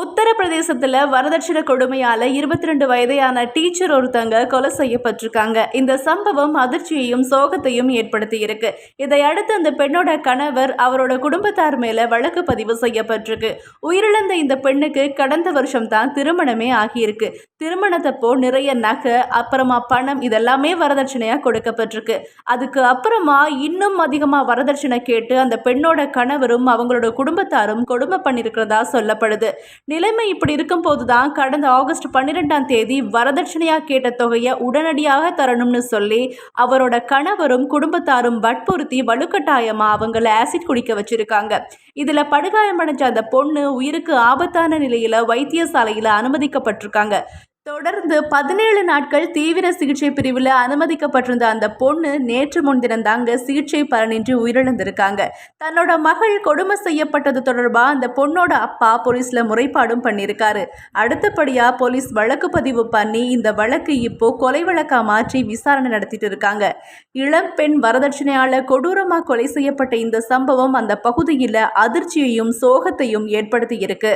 உத்தரப்பிரதேசத்துல வரதட்சணை கொடுமையால 22 வயதையான டீச்சர் ஒருத்தங்க கொலை செய்யப்பட்டிருக்காங்க. இந்த சம்பவம் அதிர்ச்சியையும் சோகத்தையும் ஏற்படுத்தி இருக்கு. இதையடுத்து அந்த பெண்ணோட கணவர் அவரோட குடும்பத்தார் மேல வழக்கு பதிவு செய்யப்பட்டிருக்கு. உயிரிழந்த இந்த பெண்ணுக்கு கடந்த வருஷம் தான் திருமணமே ஆகியிருக்கு. திருமணத்தப்போ நிறைய நகை, அப்புறமா பணம் இதெல்லாமே வரதட்சணையா கொடுக்கப்பட்டிருக்கு. அதுக்கு அப்புறமா இன்னும் அதிகமா வரதட்சணை கேட்டு அந்த பெண்ணோட கணவரும் அவங்களோட குடும்பத்தாரும் கொடுமை பண்ணிருக்கிறதா சொல்லப்படுது. நிலைமை இப்படி இருக்கும் போதுதான் கடந்த ஆகஸ்ட் 12ஆம் தேதி வரதட்சணையா கேட்ட தொகையை உடனடியாக தரணும்னு சொல்லி அவரோட கணவரும் குடும்பத்தாரும் வற்புறுத்தி வலுக்கட்டாயமா அவங்கள ஆசிட் குடிக்க வச்சிருக்காங்க. இதுல படுகாயமடைஞ்ச அந்த பொண்ணு உயிருக்கு ஆபத்தான நிலையில வைத்தியசாலையில அனுமதிக்கப்பட்டிருக்காங்க. தொடர்ந்து 17 நாட்கள் தீவிர சிகிச்சை பிரிவில் அனுமதிக்கப்பட்டிருந்த அந்த பொண்ணு நேற்று முன்தினம் தாங்க சிகிச்சை பலனின்றி உயிரிழந்திருக்காங்க. தன்னோட மகள் கொடுமை செய்யப்பட்டது தொடர்பாக அந்த பொண்ணோட அப்பா போலீஸ்ல முறைப்பாடும் பண்ணியிருக்காரு. அடுத்தபடியா போலீஸ் வழக்கு பதிவு பண்ணி இந்த வழக்கு இப்போ கொலை வழக்கா மாற்றி விசாரணை நடத்திட்டு இருக்காங்க. இளம் பெண் வரதட்சணையால கொடூரமாக கொலை செய்யப்பட்ட இந்த சம்பவம் அந்த பகுதியில் அதிர்ச்சியையும் சோகத்தையும் ஏற்படுத்தி இருக்கு.